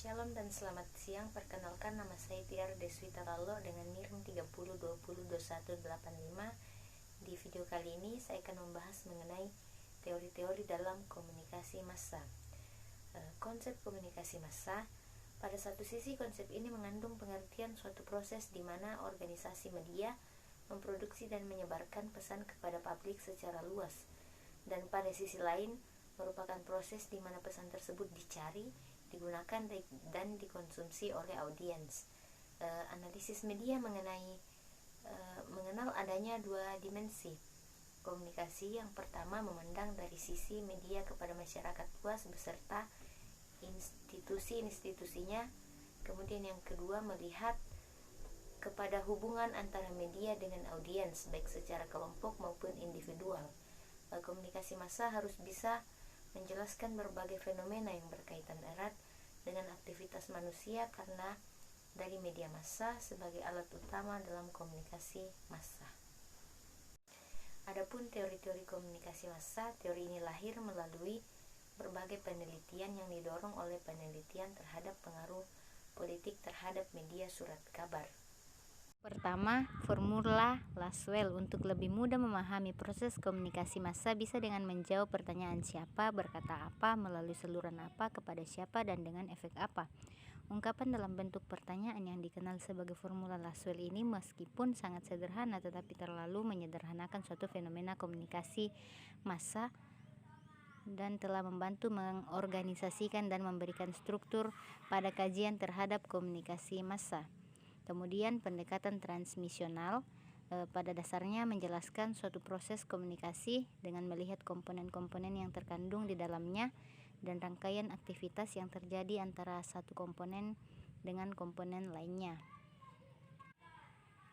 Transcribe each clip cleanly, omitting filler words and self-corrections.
Shalom dan selamat siang. Perkenalkan, nama saya Tiara Deswita Lalo dengan NIM 30202185. Di video kali ini saya akan membahas mengenai teori-teori dalam komunikasi massa. Konsep komunikasi massa, pada satu sisi konsep ini mengandung pengertian suatu proses di mana organisasi media memproduksi dan menyebarkan pesan kepada publik secara luas, dan pada sisi lain merupakan proses di mana pesan tersebut dicari, digunakan dan dikonsumsi oleh audiens. Analisis media mengenal adanya dua dimensi komunikasi. Yang pertama memandang dari sisi media kepada masyarakat luas beserta institusi-institusinya. Kemudian yang kedua melihat kepada hubungan antara media dengan audiens, baik secara kelompok maupun individual. Komunikasi massa harus bisa menjelaskan berbagai fenomena yang berkaitan erat dengan aktivitas manusia karena dari media massa sebagai alat utama dalam komunikasi massa. Adapun teori-teori komunikasi massa, teori ini lahir melalui berbagai penelitian yang didorong oleh penelitian terhadap pengaruh politik terhadap media surat kabar. Pertama, formula Lasswell. Untuk lebih mudah memahami proses komunikasi massa bisa dengan menjawab pertanyaan siapa, berkata apa, melalui saluran apa, kepada siapa, dan dengan efek apa. Ungkapan dalam bentuk pertanyaan yang dikenal sebagai formula Lasswell ini meskipun sangat sederhana tetapi terlalu menyederhanakan suatu fenomena komunikasi massa dan telah membantu mengorganisasikan dan memberikan struktur pada kajian terhadap komunikasi massa. Kemudian pendekatan transmisional pada dasarnya menjelaskan suatu proses komunikasi dengan melihat komponen-komponen yang terkandung di dalamnya dan rangkaian aktivitas yang terjadi antara satu komponen dengan komponen lainnya.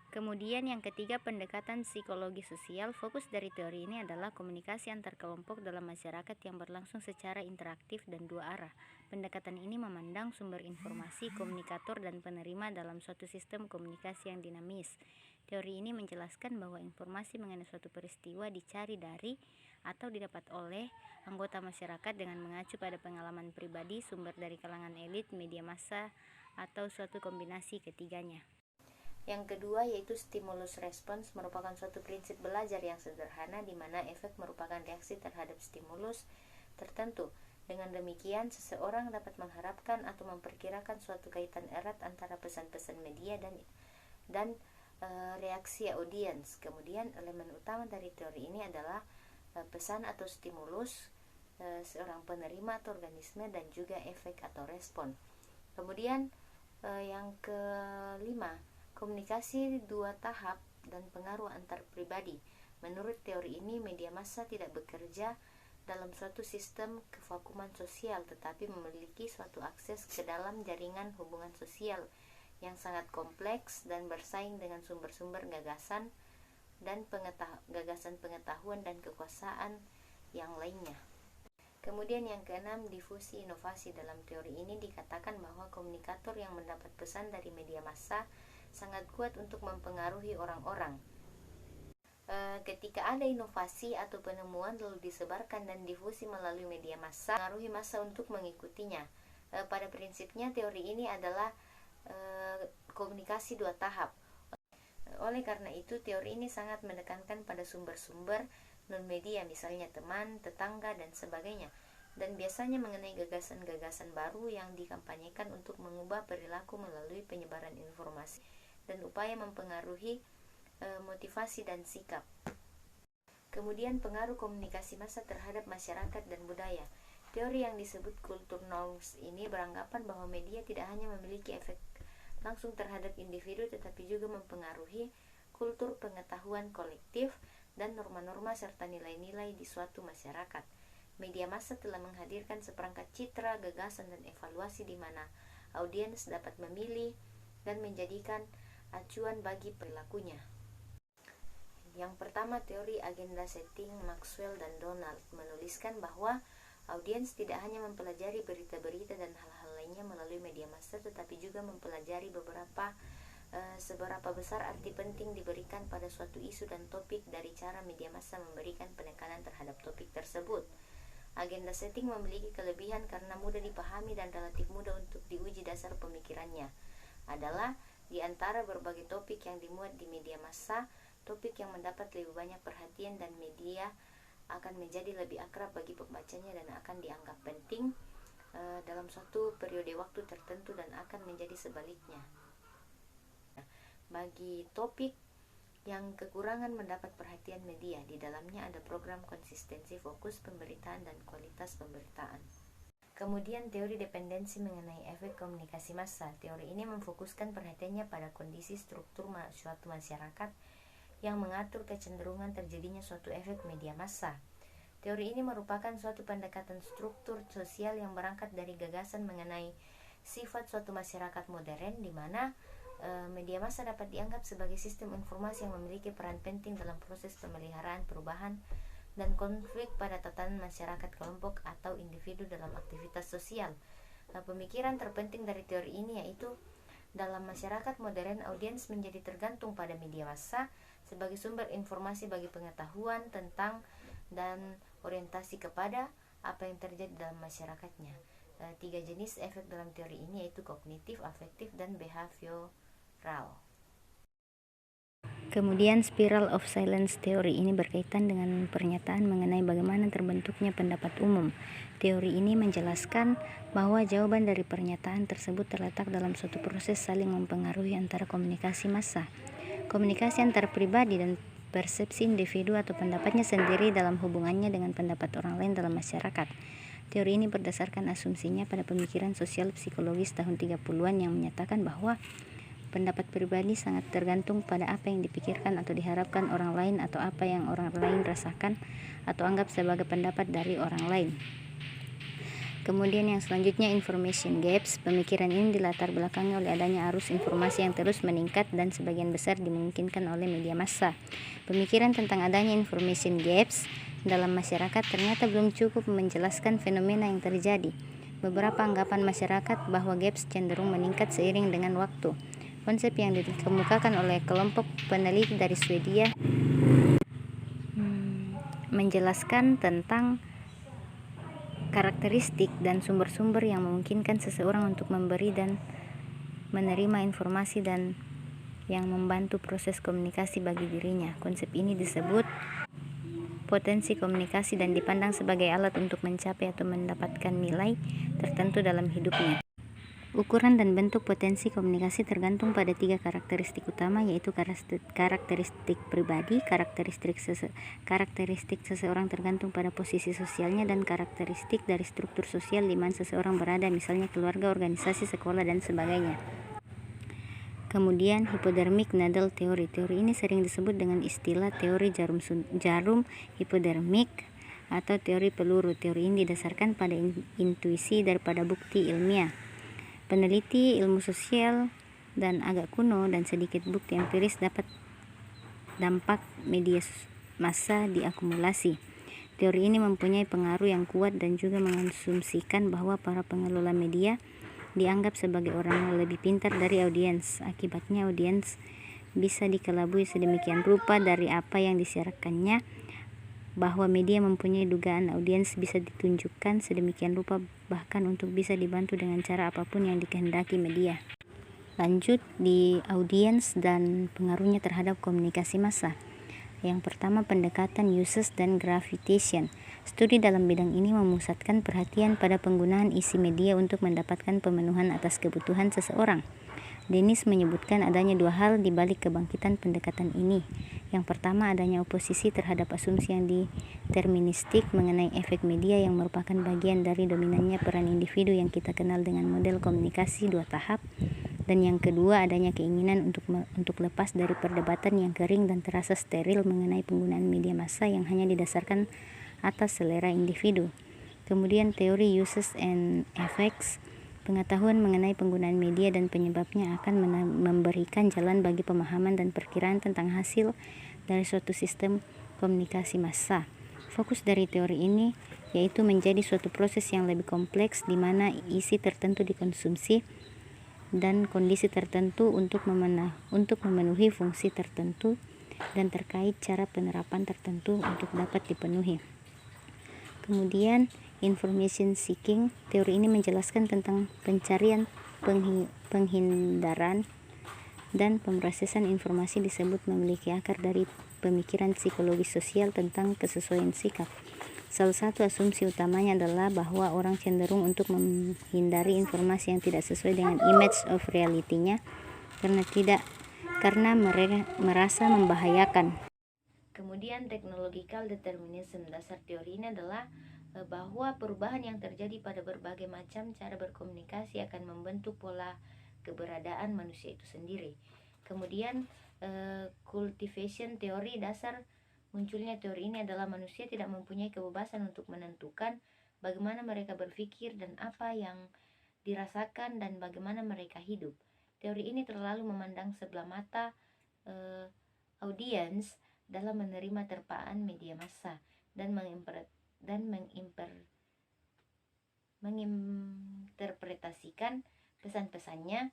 Kemudian yang ketiga, pendekatan psikologi sosial. Fokus dari teori ini adalah komunikasi antar kelompok dalam masyarakat yang berlangsung secara interaktif dan dua arah. Pendekatan ini memandang sumber informasi, komunikator, dan penerima dalam suatu sistem komunikasi yang dinamis. Teori ini menjelaskan bahwa informasi mengenai suatu peristiwa dicari dari atau didapat oleh anggota masyarakat dengan mengacu pada pengalaman pribadi, sumber dari kalangan elit, media massa, atau suatu kombinasi ketiganya. Yang kedua yaitu stimulus respons, merupakan suatu prinsip belajar yang sederhana di mana efek merupakan reaksi terhadap stimulus tertentu. Dengan demikian, seseorang dapat mengharapkan atau memperkirakan suatu kaitan erat antara pesan-pesan media dan reaksi audiens. Kemudian elemen utama dari teori ini adalah pesan atau stimulus, seorang penerima atau organisme, dan juga efek atau respon. Kemudian yang kelima, komunikasi dua tahap dan pengaruh antar pribadi. Menurut teori ini, media massa tidak bekerja dalam suatu sistem kevakuman sosial, tetapi memiliki suatu akses ke dalam jaringan hubungan sosial yang sangat kompleks dan bersaing dengan sumber-sumber gagasan pengetahuan dan kekuasaan yang lainnya. Kemudian yang keenam, difusi inovasi. Dalam teori ini dikatakan bahwa komunikator yang mendapat pesan dari media massa sangat kuat untuk mempengaruhi orang-orang. Ketika ada inovasi atau penemuan lalu disebarkan dan difusi melalui media massa, mengaruhi massa untuk mengikutinya. Pada prinsipnya teori ini adalah komunikasi dua tahap. Oleh karena itu, teori ini sangat menekankan pada sumber-sumber non-media, misalnya teman, tetangga, dan sebagainya, dan biasanya mengenai gagasan-gagasan baru yang dikampanyekan untuk mengubah perilaku melalui penyebaran informasi dan upaya mempengaruhi motivasi dan sikap. Kemudian pengaruh komunikasi massa terhadap masyarakat dan budaya. Teori yang disebut kultur norms ini beranggapan bahwa media tidak hanya memiliki efek langsung terhadap individu tetapi juga mempengaruhi kultur pengetahuan kolektif dan norma-norma serta nilai-nilai di suatu masyarakat. Media massa telah menghadirkan seperangkat citra, gagasan, dan evaluasi di mana audiens dapat memilih dan menjadikan acuan bagi perilakunya. Yang pertama, teori agenda setting. Maxwell dan Donald menuliskan bahwa audiens tidak hanya mempelajari berita-berita dan hal-hal lainnya melalui media massa, tetapi juga mempelajari seberapa besar arti penting diberikan pada suatu isu dan topik dari cara media massa memberikan penekanan terhadap topik tersebut. Agenda setting memiliki kelebihan karena mudah dipahami dan relatif mudah untuk diuji dasar pemikirannya. Adalah di antara berbagai topik yang dimuat di media massa, topik yang mendapat lebih banyak perhatian dan media akan menjadi lebih akrab bagi pembacanya dan akan dianggap penting dalam suatu periode waktu tertentu dan akan menjadi sebaliknya. Bagi topik yang kekurangan mendapat perhatian media, di dalamnya ada program konsistensi fokus pemberitaan dan kualitas pemberitaan. Kemudian teori dependensi mengenai efek komunikasi massa. Teori ini memfokuskan perhatiannya pada kondisi struktur suatu masyarakat yang mengatur kecenderungan terjadinya suatu efek media massa. Teori ini merupakan suatu pendekatan struktur sosial yang berangkat dari gagasan mengenai sifat suatu masyarakat modern, di mana media massa dapat dianggap sebagai sistem informasi yang memiliki peran penting dalam proses pemeliharaan perubahan dan konflik pada tatanan masyarakat, kelompok, atau individu dalam aktivitas sosial. Pemikiran terpenting dari teori ini yaitu dalam masyarakat modern, audiens menjadi tergantung pada media massa sebagai sumber informasi bagi pengetahuan tentang dan orientasi kepada apa yang terjadi dalam masyarakatnya. 3 jenis efek dalam teori ini yaitu kognitif, afektif, dan behavioral. Kemudian spiral of silence teori ini berkaitan dengan pernyataan mengenai bagaimana terbentuknya pendapat umum. Teori ini menjelaskan bahwa jawaban dari pernyataan tersebut terletak dalam suatu proses saling mempengaruhi antara komunikasi massa. Komunikasi antar pribadi dan persepsi individu atau pendapatnya sendiri dalam hubungannya dengan pendapat orang lain dalam masyarakat. Teori ini berdasarkan asumsinya pada pemikiran sosial psikologis tahun 30-an yang menyatakan bahwa pendapat pribadi sangat tergantung pada apa yang dipikirkan atau diharapkan orang lain atau apa yang orang lain rasakan atau anggap sebagai pendapat dari orang lain. Kemudian yang selanjutnya information gaps. Pemikiran ini dilatar belakangi oleh adanya arus informasi yang terus meningkat dan sebagian besar dimungkinkan oleh media massa. Pemikiran tentang adanya information gaps dalam masyarakat ternyata belum cukup menjelaskan fenomena yang terjadi. Beberapa anggapan masyarakat bahwa gaps cenderung meningkat seiring dengan waktu. Konsep yang dikemukakan oleh kelompok peneliti dari Swedia menjelaskan tentang karakteristik dan sumber-sumber yang memungkinkan seseorang untuk memberi dan menerima informasi dan yang membantu proses komunikasi bagi dirinya. Konsep ini disebut potensi komunikasi dan dipandang sebagai alat untuk mencapai atau mendapatkan nilai tertentu dalam hidupnya. Ukuran dan bentuk potensi komunikasi tergantung pada 3 karakteristik utama, yaitu karakteristik pribadi, karakteristik seseorang tergantung pada posisi sosialnya, dan karakteristik dari struktur sosial di mana seseorang berada, misalnya keluarga, organisasi, sekolah, dan sebagainya. Kemudian hypodermic needle theory. Teori ini sering disebut dengan istilah teori jarum hipodermik atau teori peluru. Teori ini didasarkan pada intuisi daripada bukti ilmiah. Peneliti ilmu sosial dan agak kuno dan sedikit bukti empiris dapat dampak media massa diakumulasi. Teori ini mempunyai pengaruh yang kuat dan juga mengasumsikan bahwa para pengelola media dianggap sebagai orang yang lebih pintar dari audiens. Akibatnya audiens bisa dikelabui sedemikian rupa dari apa yang disiarkannya, bahwa media mempunyai dugaan audiens bisa ditunjukkan sedemikian rupa bahkan untuk bisa dibantu dengan cara apapun yang dikehendaki media. Lanjut di audiens dan pengaruhnya terhadap komunikasi massa. Yang pertama, pendekatan uses dan gravitation. Studi dalam bidang ini memusatkan perhatian pada penggunaan isi media untuk mendapatkan pemenuhan atas kebutuhan seseorang. Dennis menyebutkan adanya 2 hal di balik kebangkitan pendekatan ini. Yang pertama, adanya oposisi terhadap asumsi yang deterministik mengenai efek media yang merupakan bagian dari dominannya peran individu yang kita kenal dengan model komunikasi 2 tahap. Dan yang kedua, adanya keinginan untuk lepas dari perdebatan yang kering dan terasa steril mengenai penggunaan media massa yang hanya didasarkan atas selera individu. Kemudian teori uses and effects. Pengetahuan mengenai penggunaan media dan penyebabnya akan memberikan jalan bagi pemahaman dan perkiraan tentang hasil dari suatu sistem komunikasi massa. Fokus dari teori ini yaitu menjadi suatu proses yang lebih kompleks di mana isi tertentu dikonsumsi dan kondisi tertentu untuk memenuhi fungsi tertentu dan terkait cara penerapan tertentu untuk dapat dipenuhi. Kemudian information seeking, teori ini menjelaskan tentang pencarian, penghindaran, dan pemrosesan informasi disebut memiliki akar dari pemikiran psikologis sosial tentang kesesuaian sikap. Salah satu asumsi utamanya adalah bahwa orang cenderung untuk menghindari informasi yang tidak sesuai dengan image of reality-nya karena mereka merasa membahayakan. Kemudian technological determinism, dasar teori ini adalah bahwa perubahan yang terjadi pada berbagai macam cara berkomunikasi akan membentuk pola keberadaan manusia itu sendiri. Kemudian cultivation teori, dasar munculnya teori ini adalah manusia tidak mempunyai kebebasan untuk menentukan bagaimana mereka berpikir dan apa yang dirasakan dan bagaimana mereka hidup. Teori ini terlalu memandang sebelah mata audiens dalam menerima terpaan media massa dan menginterpretasikan pesan-pesannya.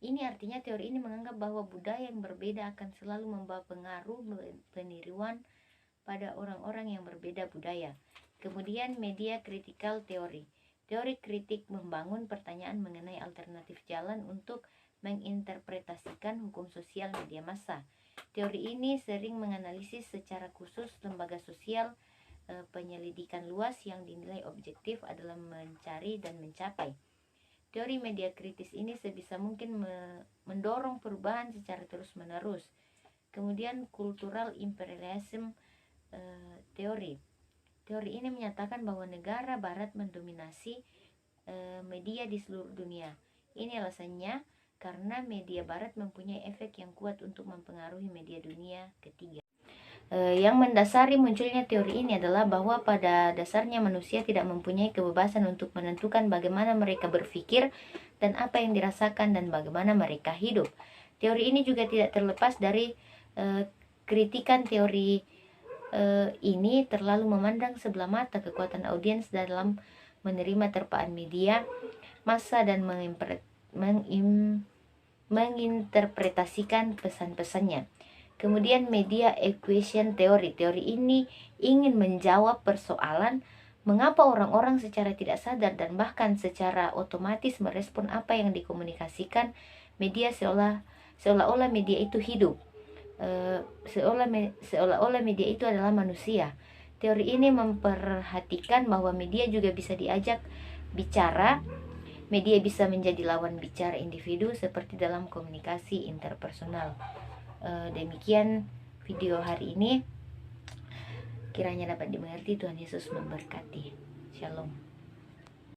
Ini artinya teori ini menganggap bahwa budaya yang berbeda akan selalu membawa pengaruh peniruan pada orang-orang yang berbeda budaya. Kemudian media critical teori. Teori kritik membangun pertanyaan mengenai alternatif jalan untuk menginterpretasikan hukum sosial media massa. Teori ini sering menganalisis secara khusus lembaga sosial. Penyelidikan luas yang dinilai objektif adalah mencari dan mencapai. Teori media kritis ini sebisa mungkin mendorong perubahan secara terus-menerus. Kemudian cultural imperialism teori. Teori ini menyatakan bahwa negara barat mendominasi media di seluruh dunia. Ini alasannya karena media barat mempunyai efek yang kuat untuk mempengaruhi media dunia ketiga. Yang mendasari munculnya teori ini adalah bahwa pada dasarnya manusia tidak mempunyai kebebasan untuk menentukan bagaimana mereka berpikir dan apa yang dirasakan dan bagaimana mereka hidup. Teori ini juga tidak terlepas dari kritikan teori ini terlalu memandang sebelah mata kekuatan audiens dalam menerima terpaan media massa dan menginterpretasikan pesan-pesannya. Kemudian media equation teori. Teori ini ingin menjawab persoalan mengapa orang-orang secara tidak sadar dan bahkan secara otomatis merespon apa yang dikomunikasikan media seolah-olah media itu hidup. Seolah-olah media itu adalah manusia. Teori ini memperhatikan bahwa media juga bisa diajak bicara. Media bisa menjadi lawan bicara individu seperti dalam komunikasi interpersonal. Demikian video hari ini, kiranya dapat dimengerti. Tuhan Yesus memberkati. Shalom.